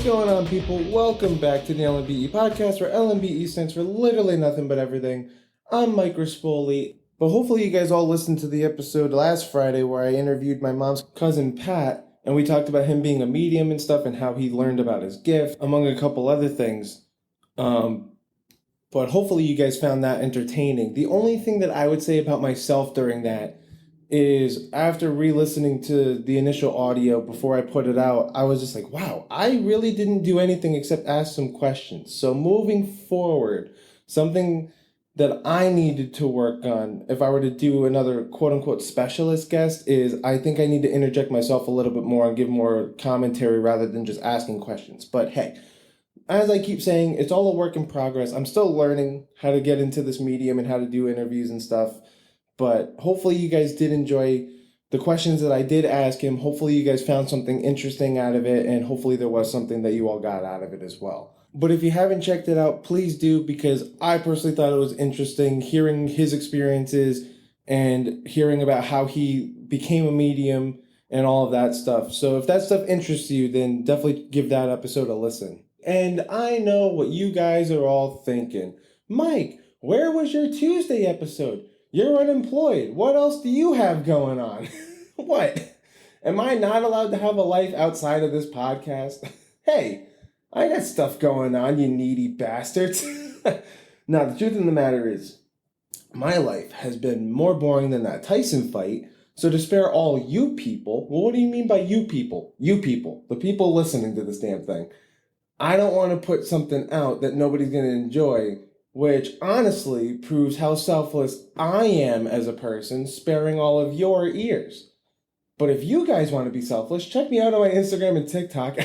going on, people? Welcome back to the LMBE podcast, where LMBE stands for literally nothing but everything. I'm Mike Rispoli, but hopefully you guys all listened to the episode last Friday where I interviewed my mom's cousin Pat, and we talked about him being a medium and stuff and how he learned about his gift, among a couple other things. But hopefully you guys found that entertaining. The only thing that I would say about myself during that is after re-listening to the initial audio before I put it out, I was just like, wow, I really didn't do anything except ask some questions. So moving forward, something that I needed to work on if I were to do another quote-unquote specialist guest is I think I need to interject myself a little bit more and give more commentary rather than just asking questions. But hey, as I keep saying, it's all a work in progress. I'm still learning how to get into this medium and how to do interviews and stuff. But hopefully you guys did enjoy the questions that I did ask him. Hopefully you guys found something interesting out of it, and hopefully there was something that you all got out of it as well. But if you haven't checked it out, please do, because I personally thought it was interesting hearing his experiences and hearing about how he became a medium and all of that stuff. So if that stuff interests you, then definitely give that episode a listen. And I know what you guys are all thinking. Mike, where was your Tuesday episode? You're unemployed. What else do you have going on? What? Am I not allowed to have a life outside of this podcast? Hey, I got stuff going on, you needy bastards. Now, the truth of the matter is, my life has been more boring than that Tyson fight. So to spare all you people, well, what do you mean by you people? You people, the people listening to this damn thing. I don't want to put something out that nobody's going to enjoy, which honestly proves how selfless I am as a person, sparing all of your ears. But if you guys want to be selfless, check me out on my Instagram and TikTok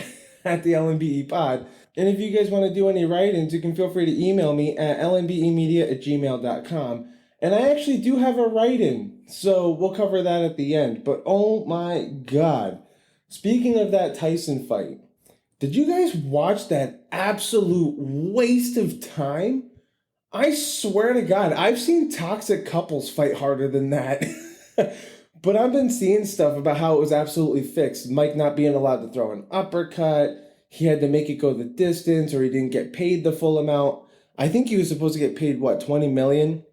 at the LMBE pod. And if you guys want to do any write-ins, you can feel free to email me at lmbemedia@gmail.com. And I actually do have a write-in, so we'll cover that at the end. But oh my God, speaking of that Tyson fight, did you guys watch that absolute waste of time? I swear to God, I've seen toxic couples fight harder than that. But I've been seeing stuff about how it was absolutely fixed. Mike not being allowed to throw an uppercut. He had to make it go the distance, or he didn't get paid the full amount. I think he was supposed to get paid, what, $20 million?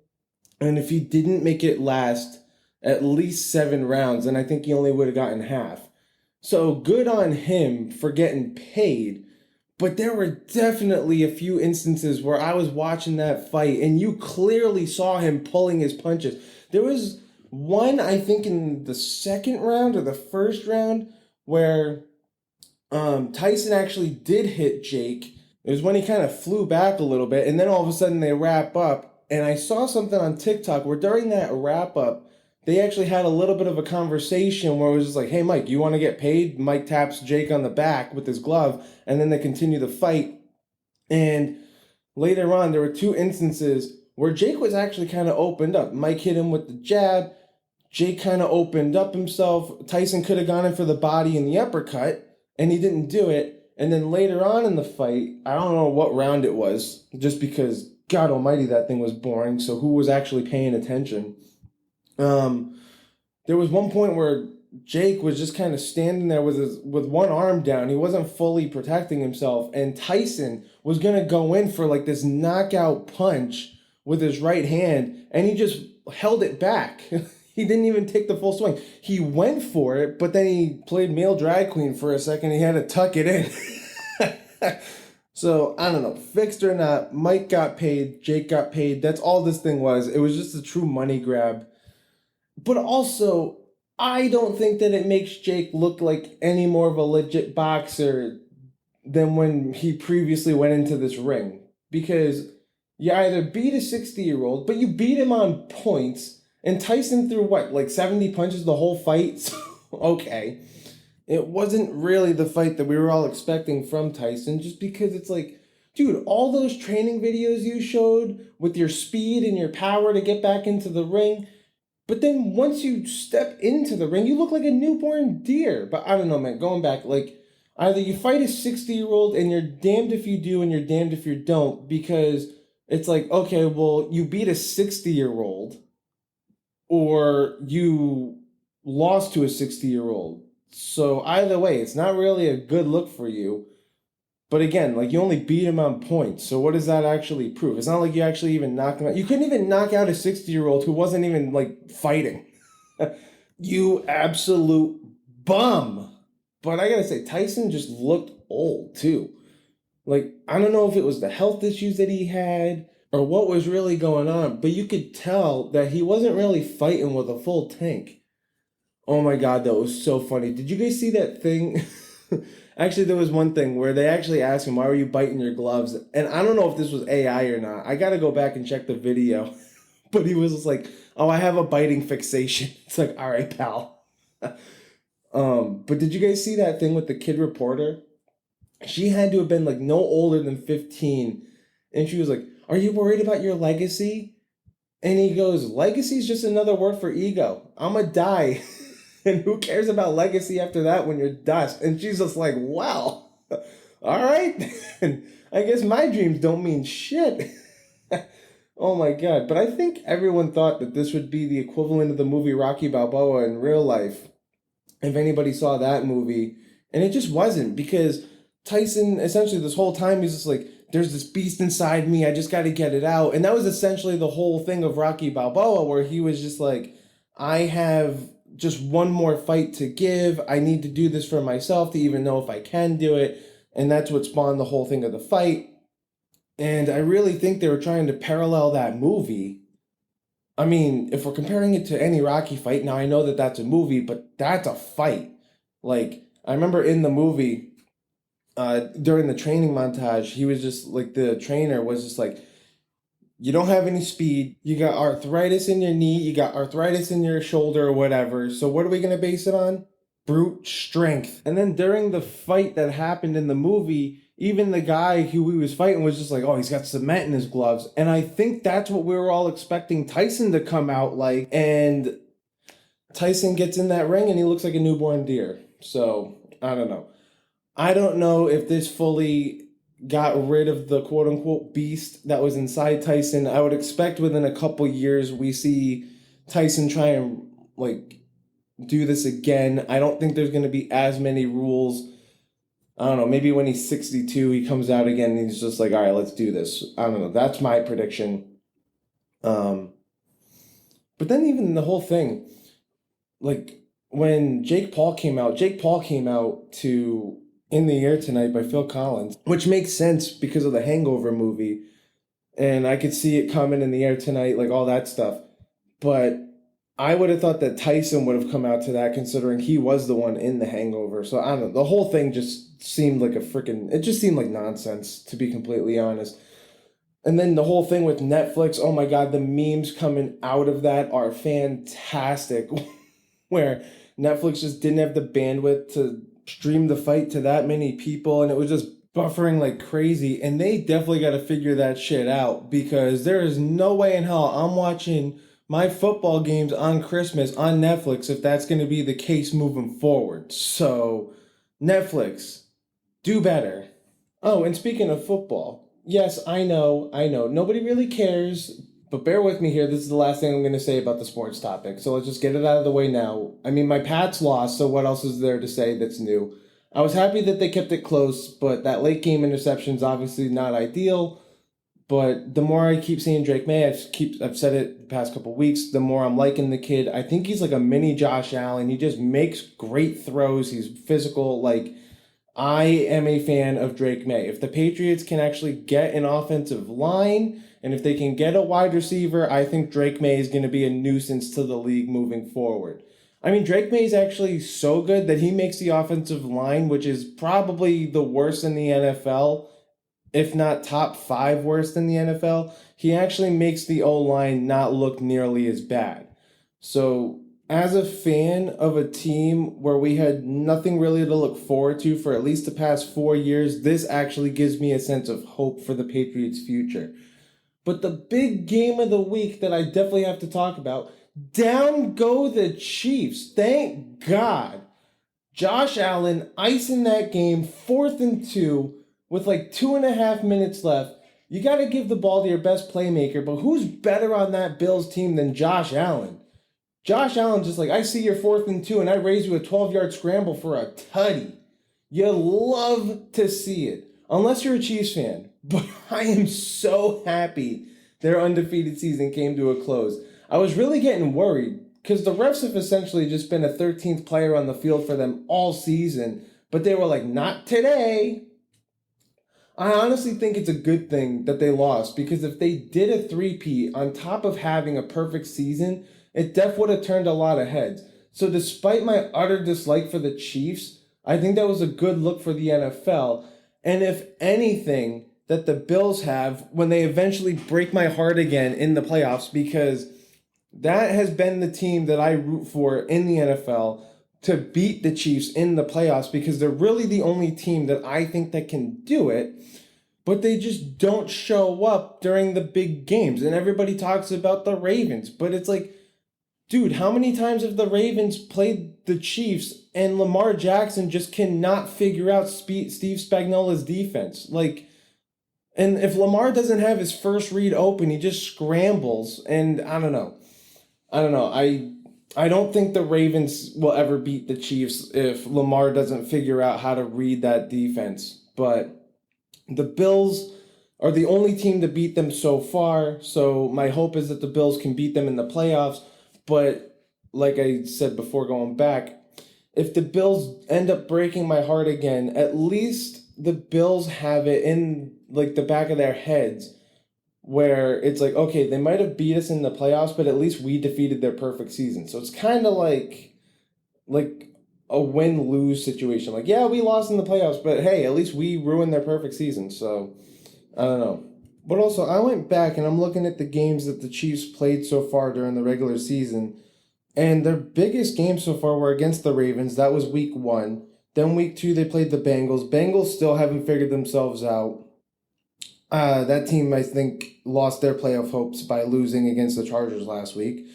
And if he didn't make it last at least 7 rounds, then I think he only would have gotten half. So good on him for getting paid. But there were definitely a few instances where I was watching that fight and you clearly saw him pulling his punches. There was one, I think, in the second round or the first round where Tyson actually did hit Jake. It was when he kind of flew back a little bit, and then all of a sudden they wrap up. And I saw something on TikTok where during that wrap up, they actually had a little bit of a conversation where it was just like, hey, Mike, you want to get paid? Mike taps Jake on the back with his glove, and then they continue the fight. And later on, there were 2 instances where Jake was actually kind of opened up. Mike hit him with the jab. Jake kind of opened up himself. Tyson could have gone in for the body and the uppercut, and he didn't do it. And then later on in the fight, I don't know what round it was, just because, God almighty, that thing was boring. So who was actually paying attention? There was one point where Jake was just kind of standing there with one arm down. He wasn't fully protecting himself, and Tyson was going to go in for like this knockout punch with his right hand, and he just held it back. He didn't even take the full swing. He went for it, but then he played male drag queen for a second. He had to tuck it in. So, I don't know, fixed or not, Mike got paid, Jake got paid. That's all this thing was. It was just a true money grab. But also, I don't think that it makes Jake look like any more of a legit boxer than when he previously went into this ring. Because you either beat a 60-year-old, but you beat him on points, and Tyson threw, what, like 70 punches the whole fight? So, okay. It wasn't really the fight that we were all expecting from Tyson, just because it's like, dude, all those training videos you showed with your speed and your power to get back into the ring, but then once you step into the ring, you look like a newborn deer. But I don't know, man, going back, like, either you fight a 60-year-old and you're damned if you do and you're damned if you don't, because it's like, okay, well, you beat a 60-year-old or you lost to a 60-year-old. So either way, it's not really a good look for you. But again, like you only beat him on points. So what does that actually prove? It's not like you actually even knocked him out. You couldn't even knock out a 60-year-old who wasn't even like fighting. You absolute bum. But I gotta say, Tyson just looked old too. Like, I don't know if it was the health issues that he had or what was really going on, but you could tell that he wasn't really fighting with a full tank. Oh my God, that was so funny. Did you guys see that thing? Actually, there was one thing where they actually asked him, why were you biting your gloves? And I don't know if this was AI or not. I got to go back and check the video. But he was just like, oh, I have a biting fixation. It's like, all right, pal. But did you guys see that thing with the kid reporter? She had to have been like no older than 15. And she was like, are you worried about your legacy? And he goes, legacy is just another word for ego. I'm going to die. And who cares about legacy after that when you're dust? And she's just like, well, all right. And I guess my dreams don't mean shit. Oh my God. But I think everyone thought that this would be the equivalent of the movie Rocky Balboa in real life, if anybody saw that movie. And it just wasn't, because Tyson, essentially this whole time, he's just like, there's this beast inside me. I just got to get it out. And that was essentially the whole thing of Rocky Balboa, where he was just like, I have just one more fight to give. I need to do this for myself to even know if I can do it. And that's what spawned the whole thing of the fight. And I really think they were trying to parallel that movie. I mean, if we're comparing it to any Rocky fight, now I know that that's a movie, but that's a fight. Like, I remember in the movie, during the training montage, he was just like, the trainer was just like, you don't have any speed. You got arthritis in your knee. You got arthritis in your shoulder or whatever. So what are we going to base it on? Brute strength. And then during the fight that happened in the movie, even the guy who he was fighting was just like, oh, he's got cement in his gloves. And I think that's what we were all expecting Tyson to come out like. And Tyson gets in that ring and he looks like a newborn deer. So I don't know. I don't know if this fully got rid of the quote unquote beast that was inside Tyson. I would expect within a couple years we see Tyson try and like do this again. I don't think there's going to be as many rules. I don't know. Maybe when he's 62, he comes out again and he's just like, all right, let's do this. I don't know. That's my prediction. But then even the whole thing, like when Jake Paul came out to In the Air Tonight by Phil Collins, which makes sense because of the Hangover movie. And I could see it coming, In the Air Tonight, like all that stuff. But I would have thought that Tyson would have come out to that, considering he was the one in the Hangover. So I don't know. The whole thing just seemed like it just seemed like nonsense, to be completely honest. And then the whole thing with Netflix, oh my God, the memes coming out of that are fantastic. Where Netflix just didn't have the bandwidth to stream the fight to that many people, and it was just buffering like crazy. And they definitely got to figure that shit out, because there is no way in hell I'm watching my football games on Christmas on Netflix if that's going to be the case moving forward. So, Netflix, do better. Oh, and speaking of football, yes, I know, nobody really cares, but bear with me here. This is the last thing I'm going to say about the sports topic. So let's just get it out of the way now. I mean, my Pats lost, so what else is there to say that's new? I was happy that they kept it close, but that late game interception is obviously not ideal. But the more I keep seeing Drake May, I've said it the past couple weeks, the more I'm liking the kid. I think he's like a mini Josh Allen. He just makes great throws. He's physical. Like, I am a fan of Drake May. If the Patriots can actually get an offensive line, and if they can get a wide receiver, I think Drake May is going to be a nuisance to the league moving forward. I mean, Drake May is actually so good that he makes the offensive line, which is probably the worst in the NFL, if not top 5 worst in the NFL, he actually makes the O-line not look nearly as bad. So, as a fan of a team where we had nothing really to look forward to for at least the past 4 years, this actually gives me a sense of hope for the Patriots' future. But the big game of the week that I definitely have to talk about, down go the Chiefs. Thank God. Josh Allen icing that game, 4th and 2, with like 2.5 minutes left. You got to give the ball to your best playmaker, but who's better on that Bills team than Josh Allen? Josh Allen's just like, I see your 4th and 2, and I raise you a 12-yard scramble for a tutty. You love to see it. unless you're a Chiefs fan. But I am so happy their undefeated season came to a close. I was really getting worried because the refs have essentially just been a 13th player on the field for them all season, but they were like, not today. I honestly think it's a good thing that they lost because if they did a three-peat on top of having a perfect season, it would have turned a lot of heads. So despite my utter dislike for the Chiefs, I think that was a good look for the NFL. And if anything, that the Bills have when they eventually break my heart again in the playoffs, because that has been the team that I root for in the NFL to beat the Chiefs in the playoffs, because they're really the only team that I think that can do it, but they just don't show up during the big games. And everybody talks about the Ravens, but it's like, dude, how many times have the Ravens played the Chiefs and Lamar Jackson just cannot figure out Steve Spagnuolo's defense? Like, and if Lamar doesn't have his first read open, he just scrambles. And I don't know. I don't think the Ravens will ever beat the Chiefs if Lamar doesn't figure out how to read that defense. But the Bills are the only team to beat them so far. So my hope is that the Bills can beat them in the playoffs. But like I said before going back, if the Bills end up breaking my heart again, at least the Bills have it in like the back of their heads where it's like, okay, they might have beat us in the playoffs, but at least we defeated their perfect season. So it's kind of like a win-lose situation. Like, yeah, we lost in the playoffs, but hey, at least we ruined their perfect season. So I don't know. But also, I went back and I'm looking at the games that the Chiefs played so far during the regular season. And their biggest games so far were against the Ravens. That was week 1. Then week 2, they played the Bengals. Bengals still haven't figured themselves out. That team, I think, lost their playoff hopes by losing against the Chargers last week.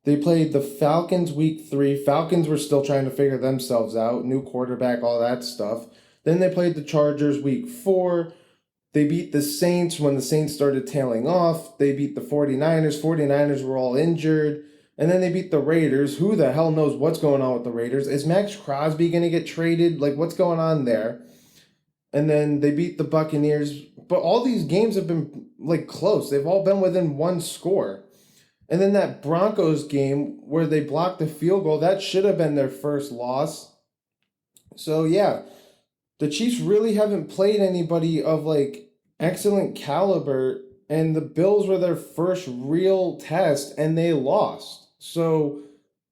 They played the Falcons week 3. Falcons were still trying to figure themselves out. New quarterback, all that stuff. Then they played the Chargers week 4. They beat the Saints when the Saints started tailing off. They beat the 49ers. 49ers were all injured. And then they beat the Raiders. Who the hell knows what's going on with the Raiders? Is Max Crosby going to get traded? Like, what's going on there? And then they beat the Buccaneers. But all these games have been, like, close. They've all been within one score. And then that Broncos game where they blocked the field goal, that should have been their first loss. So, yeah, the Chiefs really haven't played anybody of, like, excellent caliber. And the Bills were their first real test, and they lost. So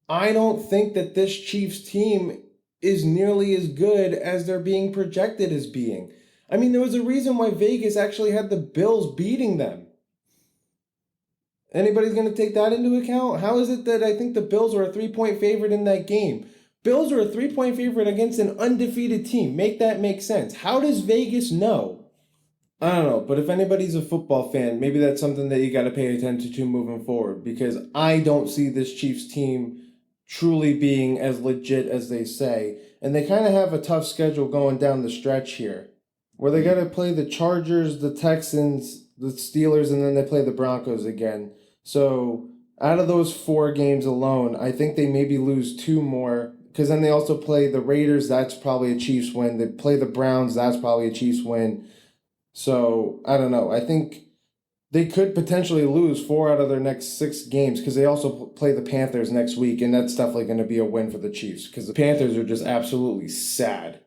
I don't think that this Chiefs team is nearly as good as they're being projected as being. I mean, there was a reason why Vegas actually had the Bills beating them. Anybody's going to take that into account? How is it that I think the Bills are a 3-point favorite in that game? Bills are a 3-point favorite against an undefeated team. Make that make sense. How does Vegas know? I don't know, but if anybody's a football fan, maybe that's something that you got to pay attention to moving forward, because I don't see this Chiefs team truly being as legit as they say. And they kind of have a tough schedule going down the stretch here, where they got to play the Chargers, the Texans, the Steelers, and then they play the Broncos again. So out of those 4 games alone, I think they maybe lose 2 more, because then they also play the Raiders. That's probably a Chiefs win. They play the Browns. That's probably a Chiefs win. So, I don't know. I think they could potentially lose 4 out of their next 6 games, because they also play the Panthers next week, and that's definitely going to be a win for the Chiefs, because the Panthers are just absolutely sad.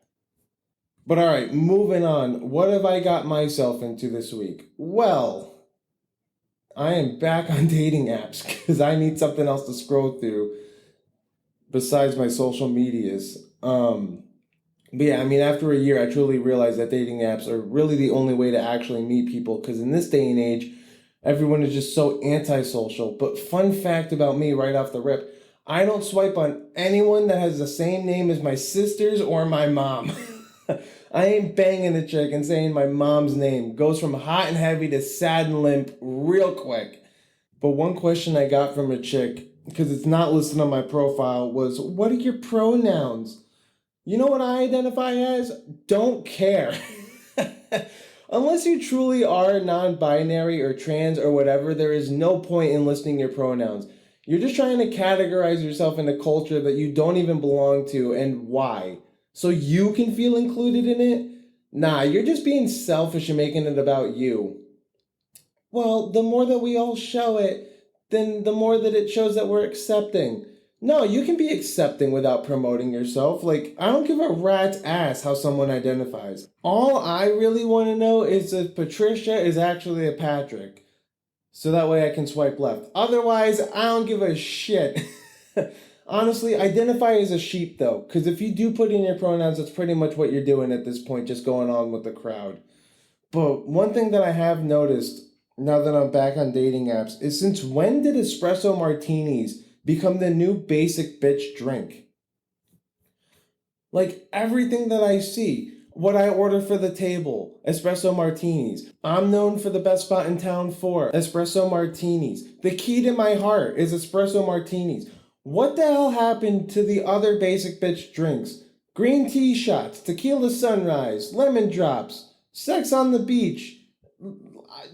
But all right, moving on. What have I got myself into this week? Well, I am back on dating apps because I need something else to scroll through besides my social medias. But yeah, I mean, after a year, I truly realized that dating apps are really the only way to actually meet people, because in this day and age, everyone is just so antisocial. But fun fact about me right off the rip, I don't swipe on anyone that has the same name as my sisters or my mom. I ain't banging a chick and saying my mom's name. Goes from hot and heavy to sad and limp real quick. But one question I got from a chick, because it's not listed on my profile, was, what are your pronouns? You know what I identify as? Don't care. Unless you truly are non-binary or trans or whatever, there is no point in listing your pronouns. You're just trying to categorize yourself in a culture that you don't even belong to, and why? So you can feel included in it? Nah, you're just being selfish and making it about you. Well, the more that we all show it, then the more that it shows that we're accepting. No, you can be accepting without promoting yourself. Like, I don't give a rat's ass how someone identifies. All I really want to know is if Patricia is actually a Patrick. So that way I can swipe left. Otherwise, I don't give a shit. Honestly, identify as a sheep though, because if you do put in your pronouns, that's pretty much what you're doing at this point, just going on with the crowd. But one thing that I have noticed now that I'm back on dating apps is since when did espresso martinis become the new basic bitch drink? Like everything that I see, what I order for the table, espresso martinis. I'm known for the best spot in town for espresso martinis. The key to my heart is espresso martinis. What the hell happened to the other basic bitch drinks? Green tea shots, tequila sunrise, lemon drops, sex on the beach,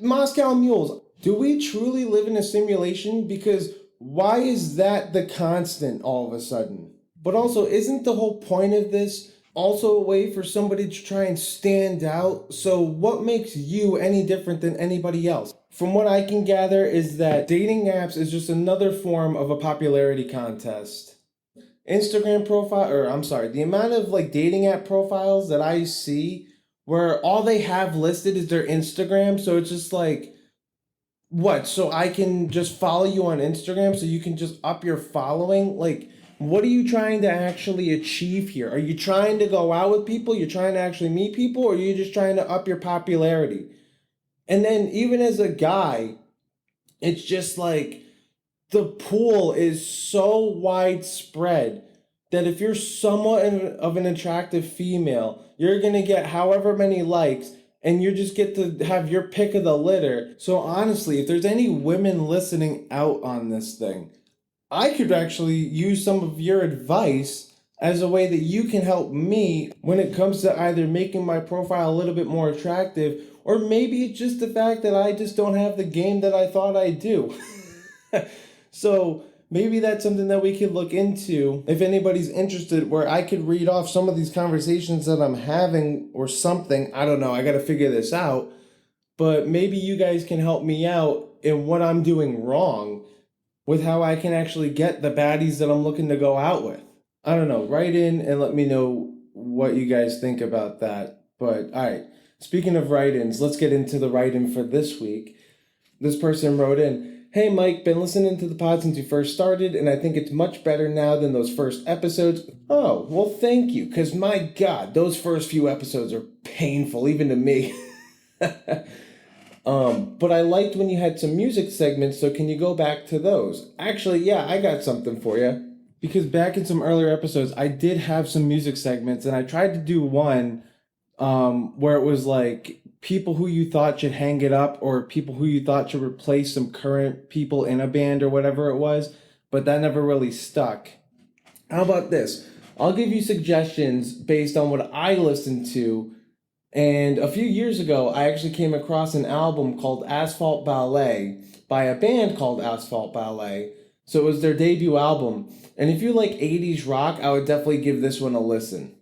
Moscow mules. Do we truly live in a simulation? Because why is that the constant all of a sudden? But also, isn't the whole point of this also a way for somebody to try and stand out? So what makes you any different than anybody else? From what I can gather is that dating apps is just another form of a popularity contest. Instagram profile, or I'm sorry, the amount of like dating app profiles that I see where all they have listed is their Instagram. So it's just like, what? So I can just follow you on Instagram so you can just up your following? Like, what are you trying to actually achieve here? Are you trying to go out with people? You're trying to actually meet people? Or are you just trying to up your popularity? And then even as a guy, it's just like the pool is so widespread that if you're somewhat of an attractive female, you're going to get however many likes and you just get to have your pick of the litter. So honestly, if there's any women listening out on this thing, I could actually use some of your advice as a way that you can help me when it comes to either making my profile a little bit more attractive, or maybe it's just the fact that I just don't have the game that I thought I do. So maybe that's something that we could look into if anybody's interested, where I could read off some of these conversations that I'm having or something. I don't know. I got to figure this out. But maybe you guys can help me out in what I'm doing wrong with how I can actually get the baddies that I'm looking to go out with. I don't know. Write in and let me know what you guys think about that. But all right. Speaking of write-ins, let's get into the write-in for this week. This person wrote in, "Hey Mike, been listening to the pod since you first started, and I think it's much better now than those first episodes." Oh, well thank you, because my God, those first few episodes are painful, even to me. But I liked when you had some music segments, so can you go back to those? Actually, yeah, I got something for you. Because back in some earlier episodes, I did have some music segments, and I tried to do one where it was like people who you thought should hang it up, or people who you thought should replace some current people in a band or whatever it was, but that never really stuck. How about this? I'll give you suggestions based on what I listened to. And a few years ago, I actually came across an album called Asphalt Ballet by a band called Asphalt Ballet. So it was their debut album. And if you like 80s rock, I would definitely give this one a listen.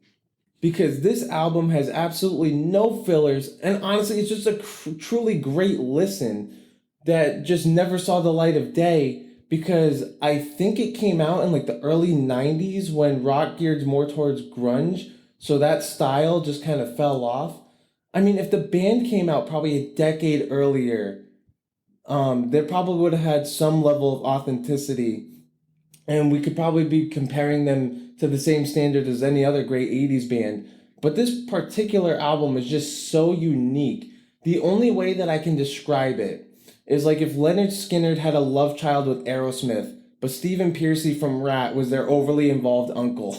Because this album has absolutely no fillers, and honestly, it's just a truly great listen that just never saw the light of day, because I think it came out in like the early 90s when rock geared more towards grunge, so that style just kind of fell off. I mean, if the band came out probably a decade earlier, they probably would have had some level of authenticity, and we could probably be comparing them to the same standard as any other great 80s band. But this particular album is just so unique. The only way that I can describe it is like if Leonard Skinner had a love child with Aerosmith, but Stephen Pearcy from Rat was their overly involved uncle.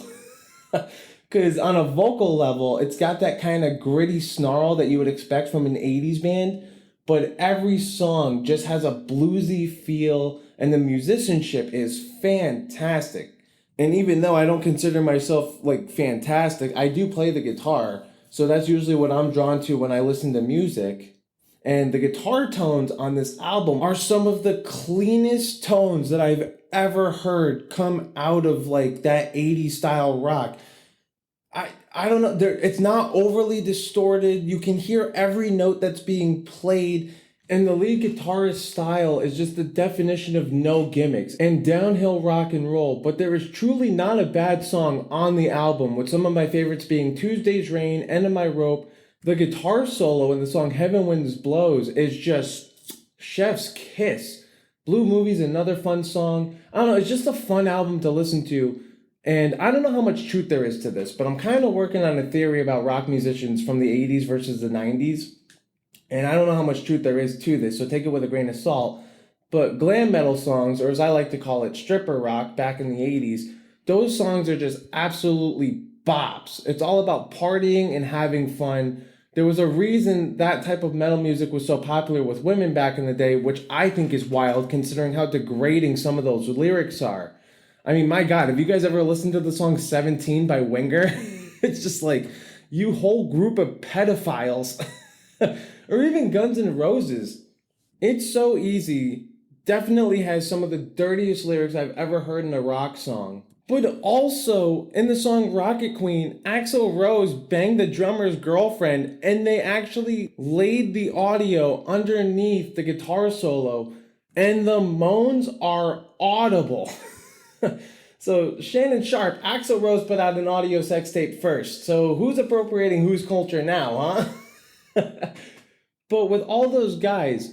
Because on a vocal level, it's got that kind of gritty snarl that you would expect from an 80s band, but every song just has a bluesy feel, and the musicianship is fantastic. And even though I don't consider myself like fantastic, I do play the guitar. So that's usually what I'm drawn to when I listen to music. And the guitar tones on this album are some of the cleanest tones that I've ever heard come out of like that 80s style rock. I don't know, it's not overly distorted. You can hear every note that's being played. And the lead guitarist style is just the definition of no gimmicks and downhill rock and roll. But there is truly not a bad song on the album, with some of my favorites being Tuesday's Rain, End of My Rope. The guitar solo in the song Heaven Winds Blows is just chef's kiss. Blue Movie's another fun song. I don't know, it's just a fun album to listen to. And I don't know how much truth there is to this, but I'm kind of working on a theory about rock musicians from the 80s versus the 90s. And I don't know how much truth there is to this, so take it with a grain of salt. But glam metal songs, or as I like to call it, stripper rock back in the 80s, those songs are just absolutely bops. It's all about partying and having fun. There was a reason that type of metal music was so popular with women back in the day, which I think is wild considering how degrading some of those lyrics are. I mean, my God, have you guys ever listened to the song 17 by Winger? It's just like, you whole group of pedophiles. Or even Guns N' Roses. It's So Easy definitely has some of the dirtiest lyrics I've ever heard in a rock song. But also, in the song Rocket Queen, Axl Rose banged the drummer's girlfriend, and they actually laid the audio underneath the guitar solo, and the moans are audible. So Shannon Sharp, Axl Rose put out an audio sex tape first. So who's appropriating whose culture now, huh? But with all those guys,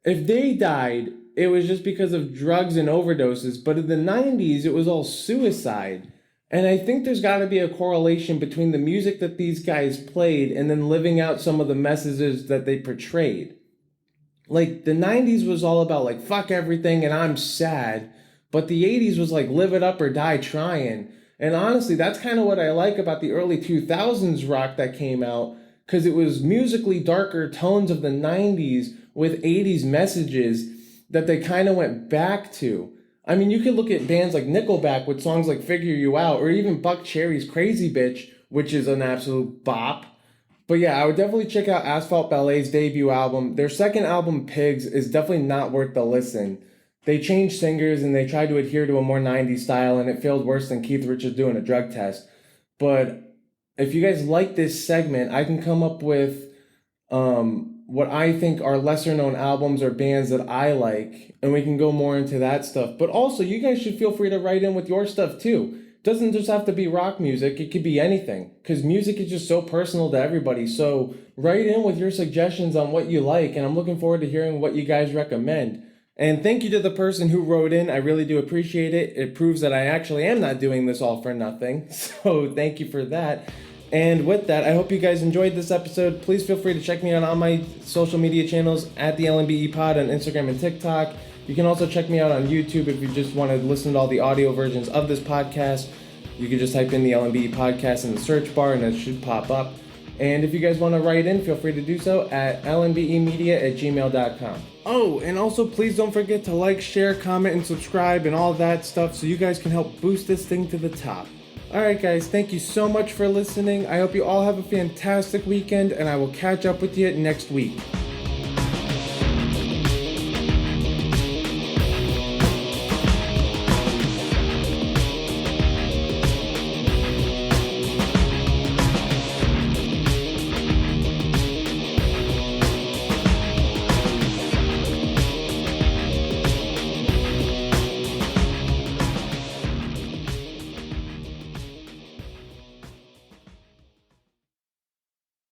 if they died, it was just because of drugs and overdoses. But in the 90s, it was all suicide. And I think there's got to be a correlation between the music that these guys played and then living out some of the messages that they portrayed. Like, the 90s was all about, like, fuck everything and I'm sad. But the 80s was like, live it up or die trying. And honestly, that's kind of what I like about the early 2000s rock that came out. Because it was musically darker tones of the 90s with 80s messages that they kind of went back to. I mean, you could look at bands like Nickelback with songs like Figure You Out, or even Buck Cherry's Crazy Bitch, which is an absolute bop. But yeah, I would definitely check out Asphalt Ballet's debut album. Their second album, Pigs, is definitely not worth the listen. They changed singers and they tried to adhere to a more 90s style, and it failed worse than Keith Richards doing a drug test. But if you guys like this segment, I can come up with what I think are lesser known albums or bands that I like, and we can go more into that stuff. But also, you guys should feel free to write in with your stuff too. It doesn't just have to be rock music, it could be anything, because music is just so personal to everybody. So write in with your suggestions on what you like, and I'm looking forward to hearing what you guys recommend. And thank you to the person who wrote in. I really do appreciate it. It proves that I actually am not doing this all for nothing. So thank you for that. And with that, I hope you guys enjoyed this episode. Please feel free to check me out on my social media channels at the LMBE Pod on Instagram and TikTok. You can also check me out on YouTube if you just want to listen to all the audio versions of this podcast. You can just type in the LMBE Podcast in the search bar and it should pop up. And if you guys want to write in, feel free to do so at lmbemedia@gmail.com. Oh, and also please don't forget to like, share, comment, and subscribe and all that stuff so you guys can help boost this thing to the top. Alright guys, thank you so much for listening. I hope you all have a fantastic weekend, and I will catch up with you next week.